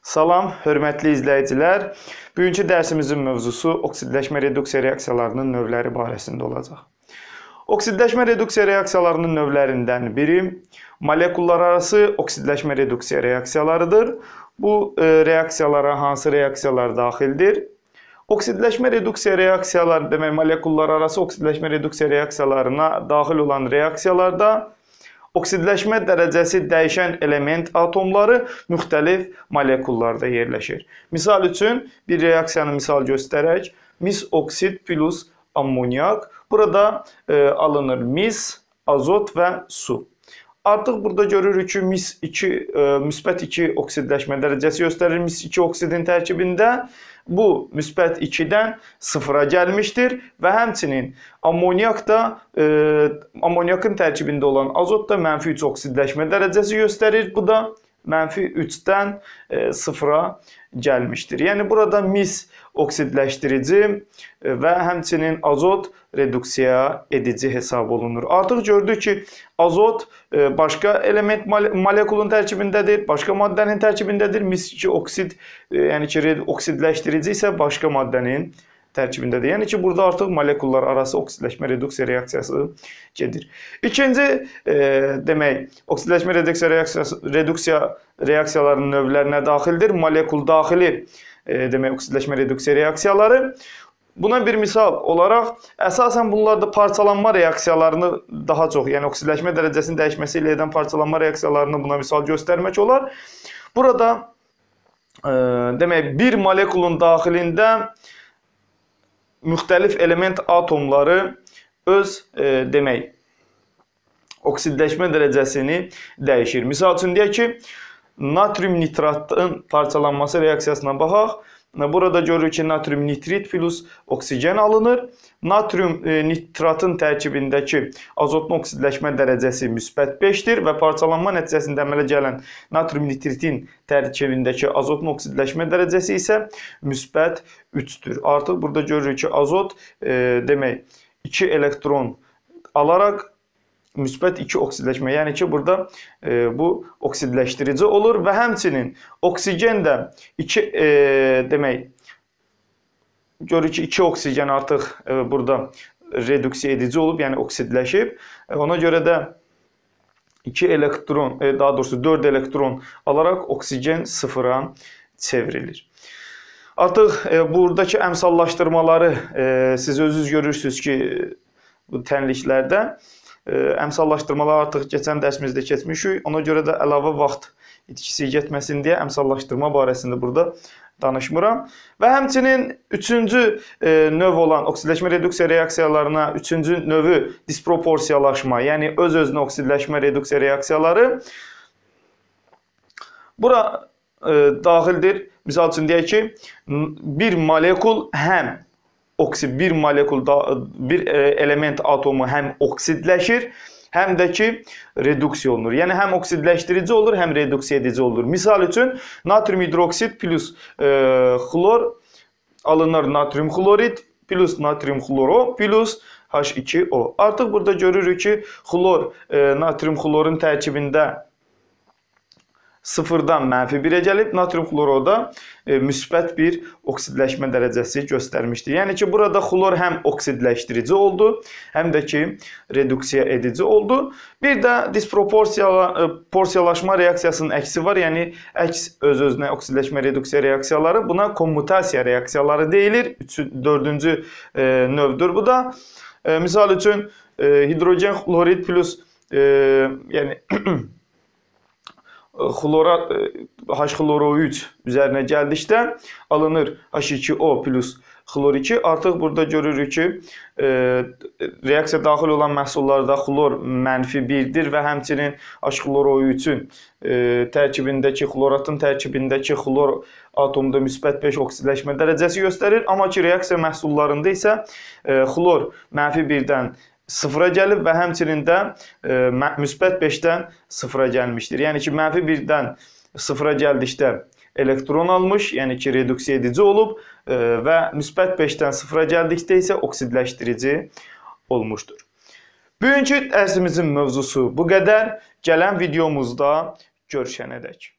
Salam, hörmətli izləyicilər. Bugünkü dərsimizin mövzusu oksidləşmə reduksiya reaksiyalarının növləri barəsində olacaq. Oksidləşmə reduksiya reaksiyalarının növlərindən biri molekullararası oksidləşmə reduksiya reaksiyalarıdır. Bu reaksiyalara hansı reaksiyalar daxildir? Oksidləşmə reduksiya reaksiyaları demək, molekullararası oksidləşmə reduksiya reaksiyalarına daxil olan reaksiyalarda oksidləşmə dərəcəsi dəyişən element atomları müxtəlif molekullarda yerləşir. Misal üçün, bir reaksiyanı misal göstərək. Mis oksid plus ammoniak. Burada alınır mis, azot və su. Artıq burada görürük ki, müsbət 2 oksidləşmə dərəcəsi göstərir. Mis 2 oksidin tərkibində bu müsbət 2-dən 0-a gəlmişdir və həmçinin ammoniak da ammoniakın tərkibində olan azot da -3 oksidləşmə dərəcəsi göstərir. Bu da -3-dən 0-a gəlmişdir. Yəni burada mis oksidləşdirici və həmçinin azot reduksiya edici hesab olunur. Artıq gördük ki, azot başqa element molekulun tərkibindədir, başqa maddənin tərkibindədir. Mis 2 oksid, yəni ki, oksidləşdirici isə başqa maddənin tərkibindədir. Yəni ki, burada artıq molekullar arası oksidləşmə reduksiya reaksiyası gedir. İkinci, demək, oksidləşmə reduksiya reaksiyalarının növlərinə daxildir. Molekul daxili, demək, oksidləşmə reduksiya reaksiyaları. Buna bir misal olaraq, əsasən bunlarda parçalanma reaksiyalarını daha çox, yəni oksidləşmə dərəcəsinin dəyişməsi ilə edən parçalanma reaksiyalarını buna misal göstərmək olar. Burada, demək, bir molekulun daxilində müxtəlif element atomları öz, demək, oksidləşmə dərəcəsini dəyişir. Misal üçün, deyək ki, natrium nitratın parçalanması reaksiyasına baxaq. Burada görürük ki, natrium nitrit plus oksigen alınır. Natrium nitratın tərkibindəki azotun oksidləşmə dərəcəsi müsbət 5-dir və parçalanma nəticəsində əmələ gələn natrium nitritin tərkibindəki azotun oksidləşmə dərəcəsi isə müsbət 3-dür. Artıq burada görürük ki, azot, demək, 2 elektron alaraq müsbət 2 oksidləşmə, yəni ki, burada bu oksidləşdirici olur və həmçinin oksigen də 2, demək, görürük ki, 2 oksigen artıq burada reduksiya edici olub, yəni oksidləşib. Ona görə də 2 elektron, daha doğrusu 4 elektron alaraq oksigen 0-a çevrilir. Artıq buradakı əmsallaşdırmaları siz özünüz görürsünüz ki, bu tənliklərdə əmsallaşdırmalar artıq keçən dərsimizdə keçmişik. Ona görə də əlavə vaxt itkisi getməsin deyə əmsallaşdırma barəsində burada danışmıram. Və həmçinin üçüncü növ olan oksidləşmə reduksiya reaksiyalarına üçüncü növü disproporsiyalaşma, yəni öz-özünə oksidləşmə reduksiya reaksiyaları bura daxildir. Misal üçün deyək ki, bir molekul həm bir element atomu həm oksidləşir, həm də ki, reduksiya olunur. Yəni, həm oksidləşdirici olur, həm reduksiya edici olur. Misal üçün, natrium hidroksid plus xlor alınır natrium xlorid plus natrium xloro plus H2O. Artıq burada görürük ki, xlor, natrium xlorun tərkibində 0-dan -1-ə gəlib, natrium xloroda müsbət bir oksidləşmə dərəcəsi göstərmişdir. Yəni ki, burada xlor həm oksidləşdirici oldu, həm də ki, reduksiya edici oldu. Bir də disproporsiyalaşma reaksiyasının əksi var, yəni əks öz-özünə oksidləşmə reduksiya reaksiyaları. Buna kommutasiya reaksiyaları deyilir. Dördüncü növdür bu da. Misal üçün, hidrogen xlorid plus, yəni, H-xloro3 üzərinə gəldikdə alınır H2O plus xlor 2. Artıq burada görürük ki, reaksiya daxil olan məhsullarda xlor -1-dir və həmçinin H-xloro3-ün tərkibindəki, xloratın tərkibindəki xlor atomda müsbət 5 oksidləşmə dərəcəsi göstərir. Amma ki, reaksiya məhsullarında isə xlor -1-dən 0-a gəlib və həmçinin də müsbət 5-dən 0-a gəlmişdir. Yəni ki, -1-dən 0-a gəldikdə elektron almış, yəni ki, reduksiya edici olub və müsbət 5-dən 0-a gəldikdə isə oksidləşdirici olmuşdur. Bugünkü dərsimizin mövzusu bu qədər. Gələn videomuzda görüşənədək.